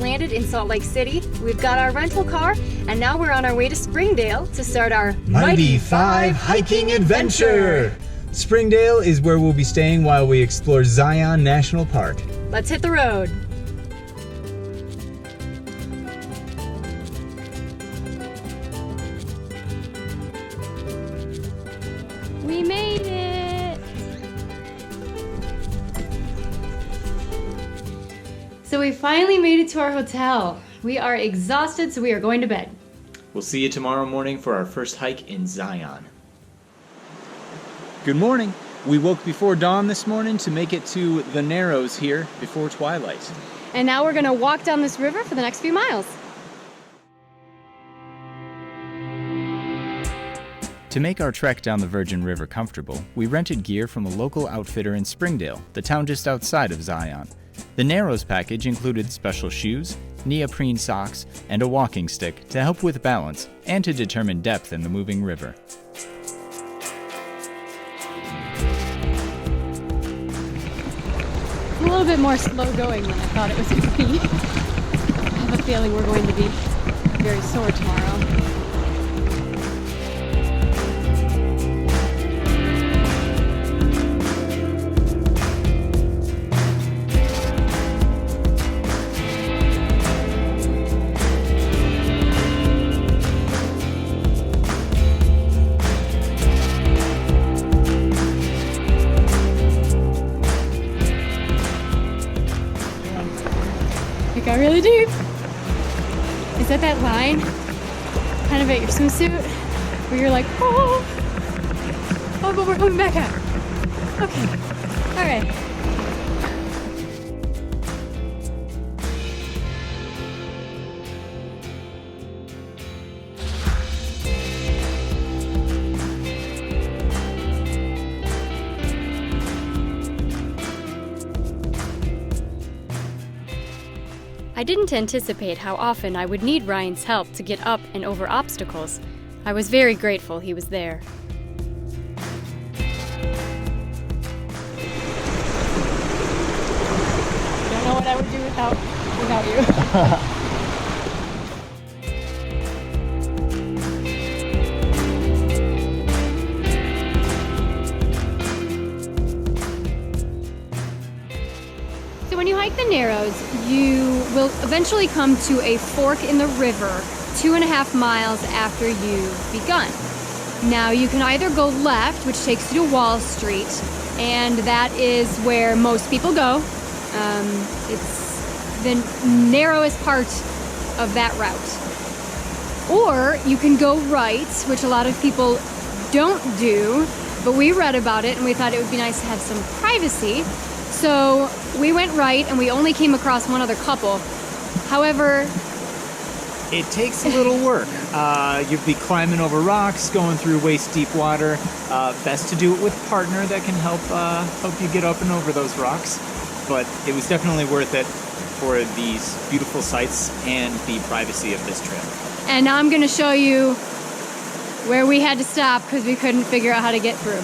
landed in Salt Lake City. We've got our rental car, and now we're on our way to Springdale to start our Mighty 5 hiking adventure! Springdale is where we'll be staying while we explore Zion National Park. Let's hit the road. We made it! So we finally made it to our hotel. We are exhausted, so we are going to bed. We'll see you tomorrow morning for our first hike in Zion. Good morning. We woke before dawn this morning to make it to the Narrows here before twilight. And now we're gonna walk down this river for the next few miles. To make our trek down the Virgin River comfortable, we rented gear from a local outfitter in Springdale, the town just outside of Zion. The Narrows package included special shoes, neoprene socks, and a walking stick to help with balance and to determine depth in the moving river. A little bit more slow going than I thought it was going to be. I have a feeling we're going to be very sore tomorrow. It got really deep. Is that line kind of at your swimsuit where you're like, oh, but we're coming back out. Okay, all right. I didn't anticipate how often I would need Ryan's help to get up and over obstacles. I was very grateful he was there. I don't know what I would do without you. So when you hike the Narrows, you will eventually come to a fork in the river 2.5 miles after you've begun. Now you can either go left, which takes you to Wall Street, and that is where most people go. It's the narrowest part of that route. Or you can go right, which a lot of people don't do, but we read about it and we thought it would be nice to have some privacy. So we went right and we only came across one other couple. However, it takes a little work. You'd be climbing over rocks, going through waist-deep water. Best to do it with a partner that can help you get up and over those rocks. But it was definitely worth it for these beautiful sights and the privacy of this trail. And now I'm going to show you where we had to stop because we couldn't figure out how to get through.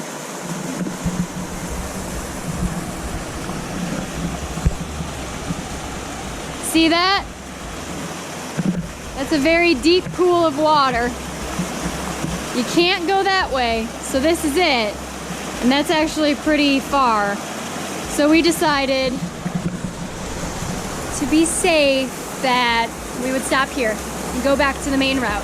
See that? That's a very deep pool of water. You can't go that way, so this is it. And that's actually pretty far. So we decided to be safe that we would stop here and go back to the main route.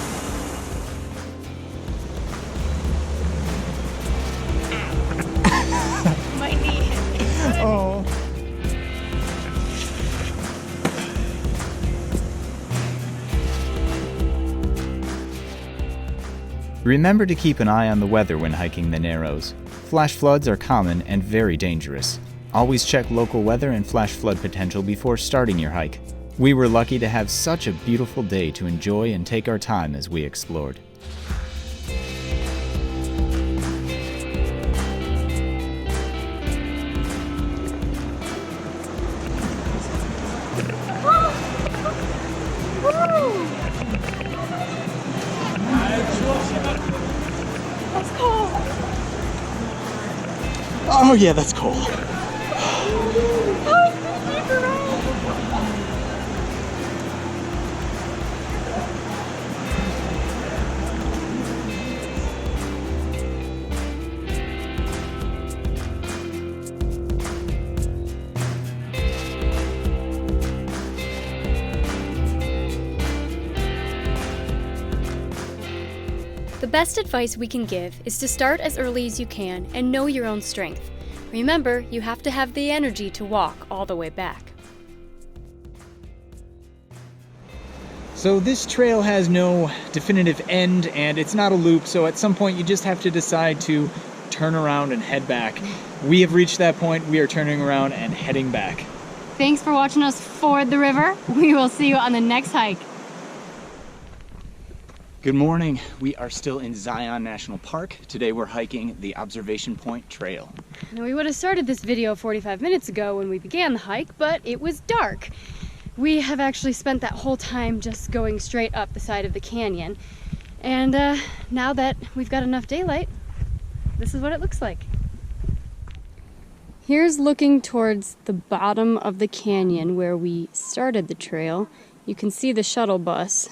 My knee. Oh. Remember to keep an eye on the weather when hiking the Narrows. Flash floods are common and very dangerous. Always check local weather and flash flood potential before starting your hike. We were lucky to have such a beautiful day to enjoy and take our time as we explored. That's cold. Oh yeah, that's cold. The best advice we can give is to start as early as you can and know your own strength. Remember, you have to have the energy to walk all the way back. So this trail has no definitive end, and it's not a loop, so at some point you just have to decide to turn around and head back. We have reached that point. We are turning around and heading back. Thanks for watching us ford the river. We will see you on the next hike. Good morning. We are still in Zion National Park. Today we're hiking the Observation Point Trail. Now, we would have started this video 45 minutes ago when we began the hike, but it was dark. We have actually spent that whole time just going straight up the side of the canyon. And now that we've got enough daylight, this is what it looks like. Here's looking towards the bottom of the canyon where we started the trail. You can see the shuttle bus.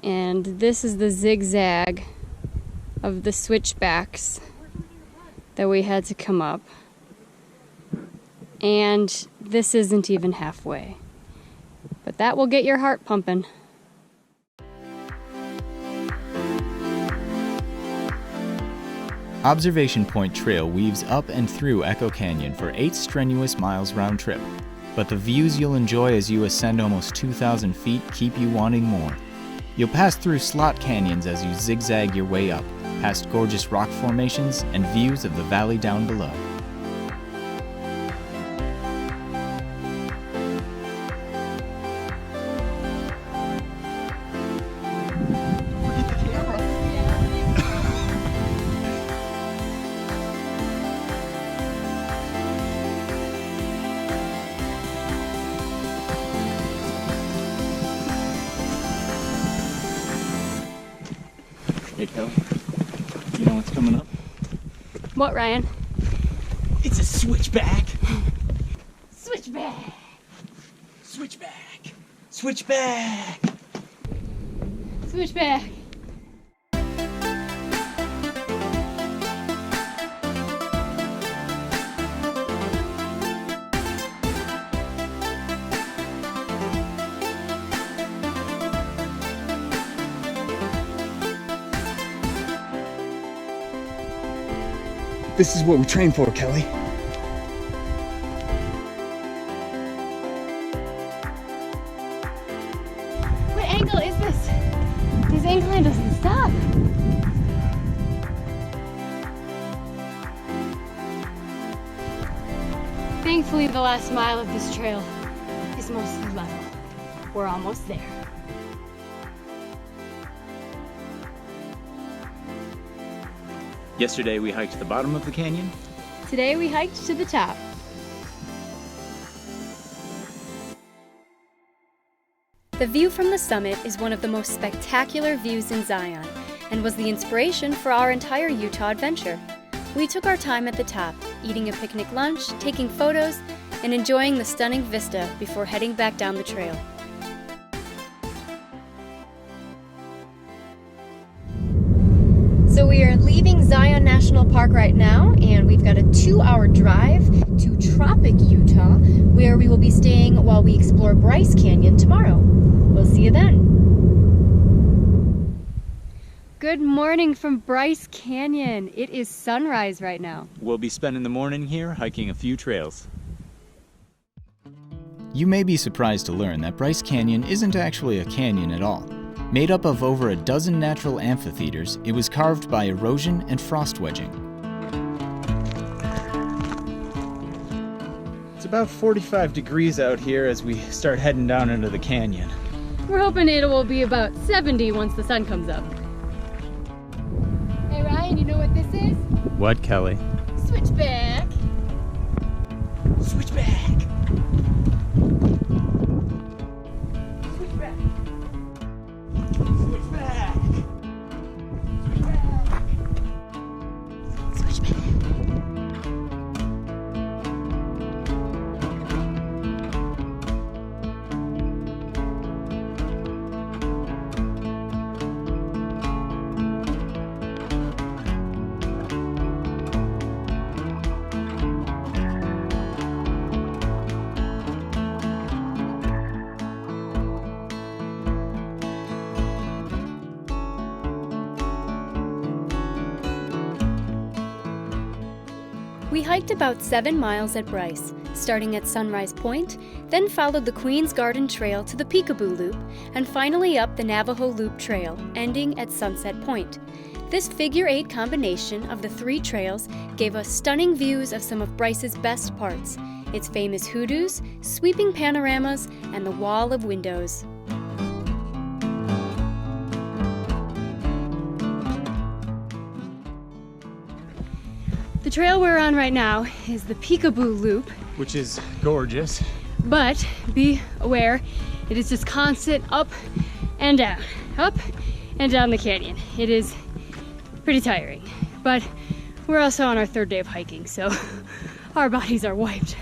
And this is the zigzag of the switchbacks that we had to come up. And this isn't even halfway. But that will get your heart pumping. Observation Point Trail weaves up and through Echo Canyon for 8 strenuous miles round trip. But the views you'll enjoy as you ascend almost 2,000 feet keep you wanting more. You'll pass through slot canyons as you zigzag your way up, past gorgeous rock formations and views of the valley down below. Hey, Kelly. You know what's coming up? What, Ryan? It's a switchback. Switchback! Switchback. Switchback. Switchback! This is what we train for, Kelly. What angle is this? This incline doesn't stop. Thankfully, the last mile of this trail is mostly level. We're almost there. Yesterday we hiked to the bottom of the canyon. Today we hiked to the top. The view from the summit is one of the most spectacular views in Zion and was the inspiration for our entire Utah adventure. We took our time at the top, eating a picnic lunch, taking photos, and enjoying the stunning vista before heading back down the trail. So we are leaving Zion National Park right now, and we've got a 2-hour drive to Tropic, Utah, where we will be staying while we explore Bryce Canyon tomorrow. We'll see you then. Good morning from Bryce Canyon. It is sunrise right now. We'll be spending the morning here hiking a few trails. You may be surprised to learn that Bryce Canyon isn't actually a canyon at all. Made up of over a dozen natural amphitheaters, it was carved by erosion and frost wedging. It's about 45 degrees out here as we start heading down into the canyon. We're hoping it will be about 70 once the sun comes up. Hey Ryan, you know what this is? What, Kelly? Switchback. Switchback. We hiked about 7 miles at Bryce, starting at Sunrise Point, then followed the Queen's Garden Trail to the Peekaboo Loop, and finally up the Navajo Loop Trail, ending at Sunset Point. This figure-8 combination of the 3 trails gave us stunning views of some of Bryce's best parts, its famous hoodoos, sweeping panoramas, and the wall of windows. The trail we're on right now is the Peekaboo Loop, Which is gorgeous. but be aware, it is just constant up and down the canyon. It is pretty tiring, but we're also on our 3rd day of hiking, so our bodies are wiped.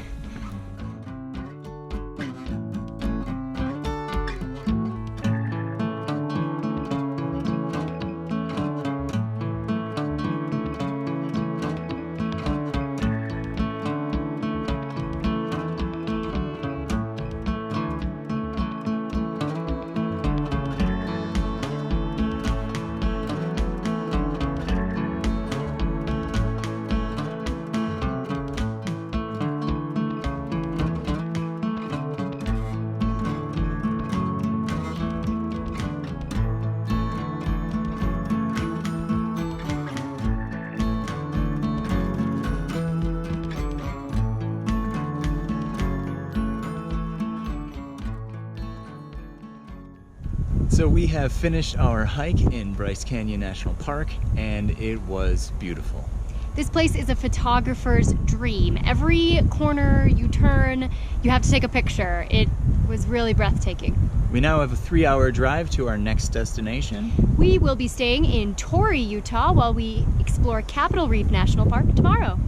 So we have finished our hike in Bryce Canyon National Park, and it was beautiful. This place is a photographer's dream. Every corner you turn, you have to take a picture. It was really breathtaking. We now have a 3-hour drive to our next destination. We will be staying in Torrey, Utah, while we explore Capitol Reef National Park tomorrow.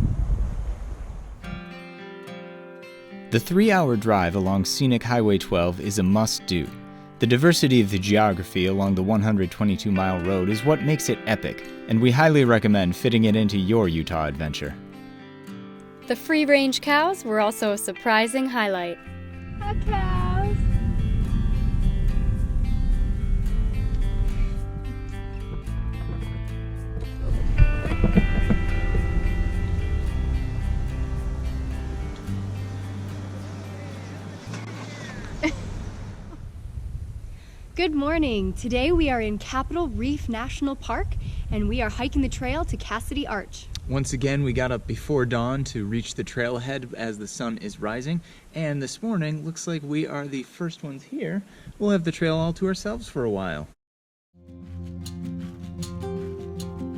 The 3-hour drive along Scenic Highway 12 is a must-do. The diversity of the geography along the 122-mile road is what makes it epic, and we highly recommend fitting it into your Utah adventure. The free-range cows were also a surprising highlight. Hi, cows! Good morning. Today we are in Capitol Reef National Park and we are hiking the trail to Cassidy Arch. Once again, we got up before dawn to reach the trailhead as the sun is rising, and this morning looks like we are the first ones here. We'll have the trail all to ourselves for a while.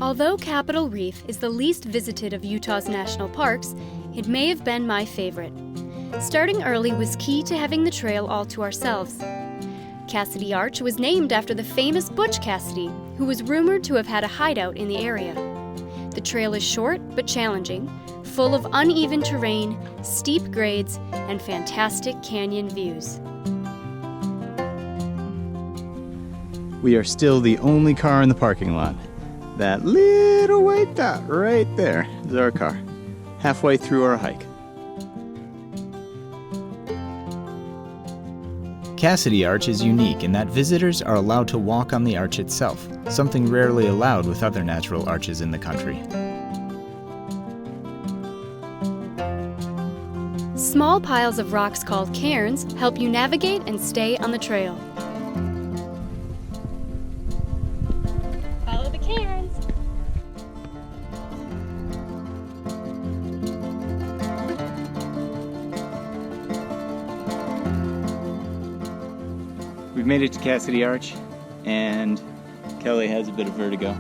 Although Capitol Reef is the least visited of Utah's national parks, it may have been my favorite. Starting early was key to having the trail all to ourselves. Cassidy Arch was named after the famous Butch Cassidy, who was rumored to have had a hideout in the area. The trail is short but challenging, full of uneven terrain, steep grades, and fantastic canyon views. We are still the only car in the parking lot. That little white dot right there is our car, halfway through our hike. Cassidy Arch is unique in that visitors are allowed to walk on the arch itself, something rarely allowed with other natural arches in the country. Small piles of rocks called cairns help you navigate and stay on the trail. Follow the cairns. We've made it to Cassidy Arch, and Kelly has a bit of vertigo.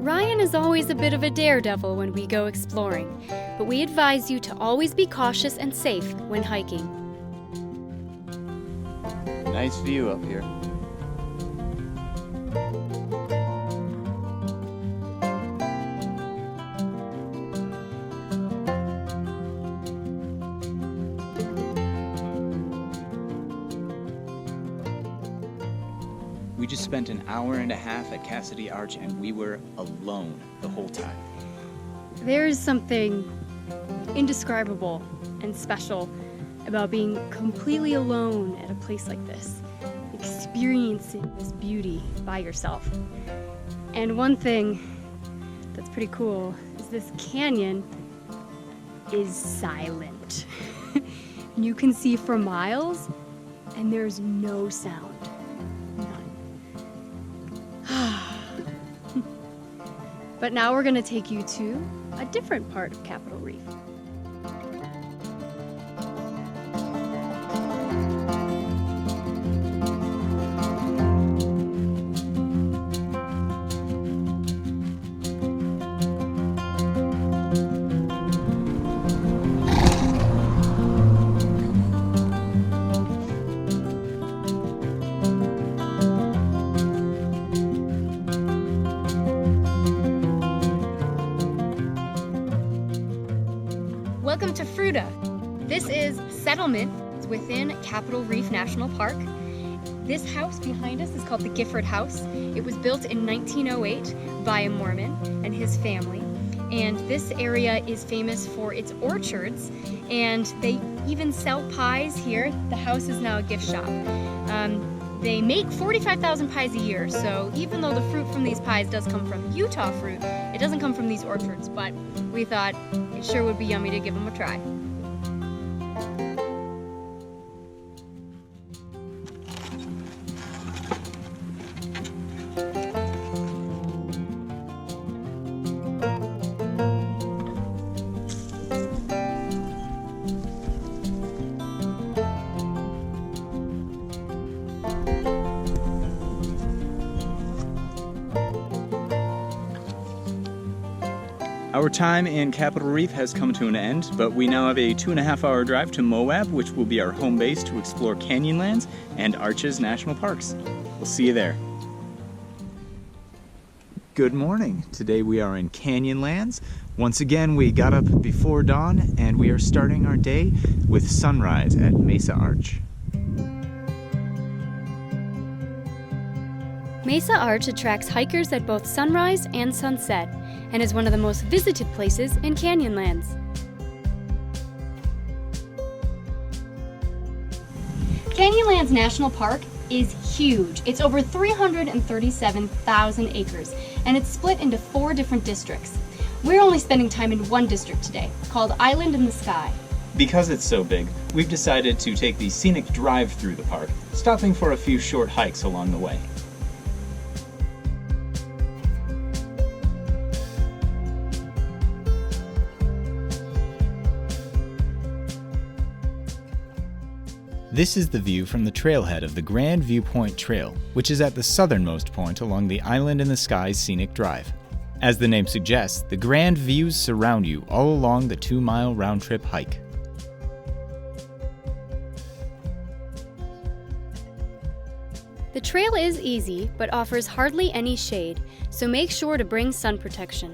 Ryan is always a bit of a daredevil when we go exploring, but we advise you to always be cautious and safe when hiking. Nice view up here. We just spent an hour and a half at Cassidy Arch and we were alone the whole time. There is something indescribable and special about being completely alone at a place like this, experiencing this beauty by yourself. And one thing that's pretty cool is this canyon is silent. You can see for miles and there's no sound. None. But now we're gonna take you to a different part of Capitol Reef. Welcome to Fruta. This is settlement within Capitol Reef National Park. This house behind us is called the Gifford House. It was built in 1908 by a Mormon and his family. And this area is famous for its orchards, and they even sell pies here. The house is now a gift shop. They make 45,000 pies a year, so even though the fruit from these pies does come from Utah fruit, it doesn't come from these orchards, but we thought it sure would be yummy to give them a try. Our time in Capitol Reef has come to an end, but we now have a 2.5-hour drive to Moab, which will be our home base to explore Canyonlands and Arches National Parks. We'll see you there. Good morning. Today we are in Canyonlands. Once again, we got up before dawn and we are starting our day with sunrise at Mesa Arch. Mesa Arch attracts hikers at both sunrise and sunset, and is one of the most visited places in Canyonlands. Canyonlands National Park is huge. It's over 337,000 acres, and it's split into 4 different districts. We're only spending time in one district today, called Island in the Sky. Because it's so big, we've decided to take the scenic drive through the park, stopping for a few short hikes along the way. This is the view from the trailhead of the Grand Viewpoint Trail, which is at the southernmost point along the Island in the Sky's Scenic Drive. As the name suggests, the grand views surround you all along the 2-mile round-trip hike. The trail is easy, but offers hardly any shade, so make sure to bring sun protection.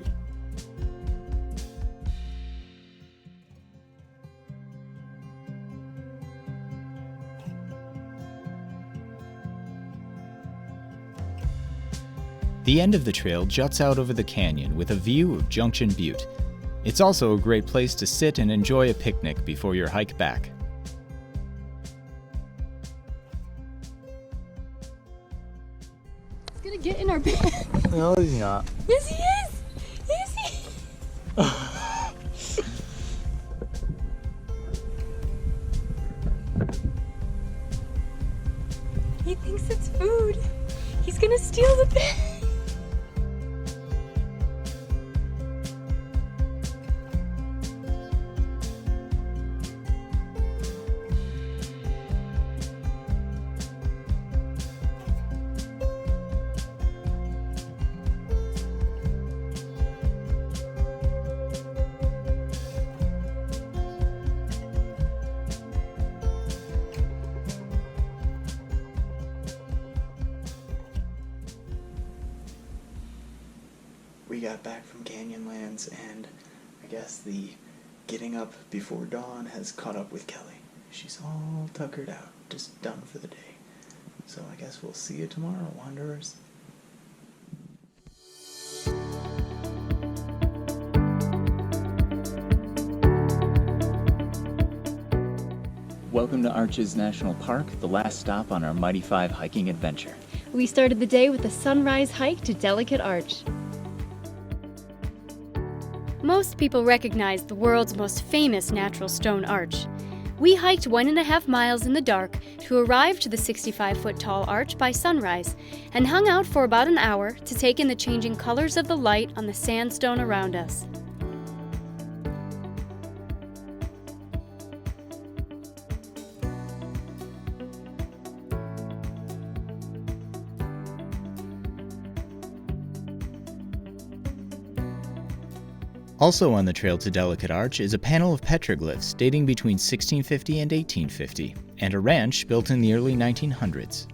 The end of the trail juts out over the canyon with a view of Junction Butte. It's also a great place to sit and enjoy a picnic before your hike back. He's gonna get in our bed. No, he's not. Yes, he is! Yes, he is! He thinks it's food. He's gonna steal the bed. We got back from Canyonlands, and I guess the getting up before dawn has caught up with Kelly. She's all tuckered out, just done for the day. So I guess we'll see you tomorrow, Wanderers. Welcome to Arches National Park, the last stop on our Mighty 5 hiking adventure. We started the day with a sunrise hike to Delicate Arch. Most people recognize the world's most famous natural stone arch. We hiked 1.5 miles in the dark to arrive to the 65-foot tall arch by sunrise and hung out for about an hour to take in the changing colors of the light on the sandstone around us. Also on the trail to Delicate Arch is a panel of petroglyphs dating between 1650 and 1850, and a ranch built in the early 1900s.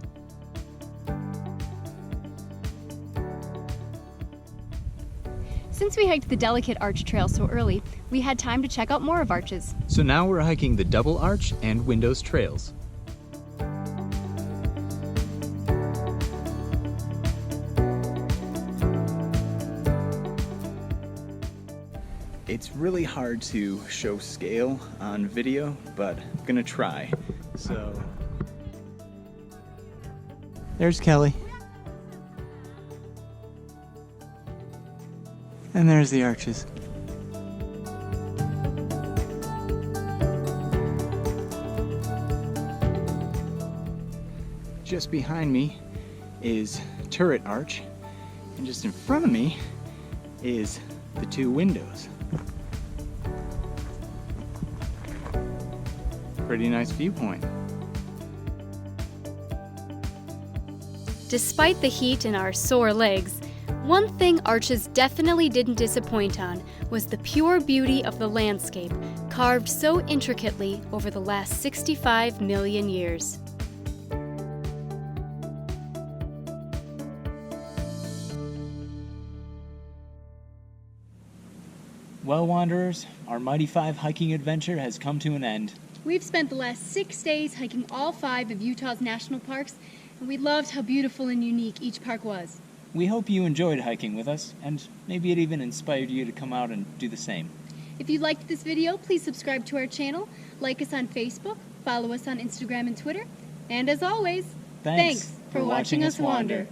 Since we hiked the Delicate Arch Trail so early, we had time to check out more of Arches. So now we're hiking the Double Arch and Windows Trails. It's really hard to show scale on video, but I'm gonna try. So, there's Kelly. And there's the arches. Just behind me is Turret Arch, and just in front of me is the two windows. Pretty nice viewpoint. Despite the heat and our sore legs, one thing Arches definitely didn't disappoint on was the pure beauty of the landscape, carved so intricately over the last 65 million years. Well, Wanderers, our Mighty 5 hiking adventure has come to an end. We've spent the last 6 days hiking all 5 of Utah's national parks, and we loved how beautiful and unique each park was. We hope you enjoyed hiking with us, and maybe it even inspired you to come out and do the same. If you liked this video, please subscribe to our channel, like us on Facebook, follow us on Instagram and Twitter, and as always, thanks for watching us wander.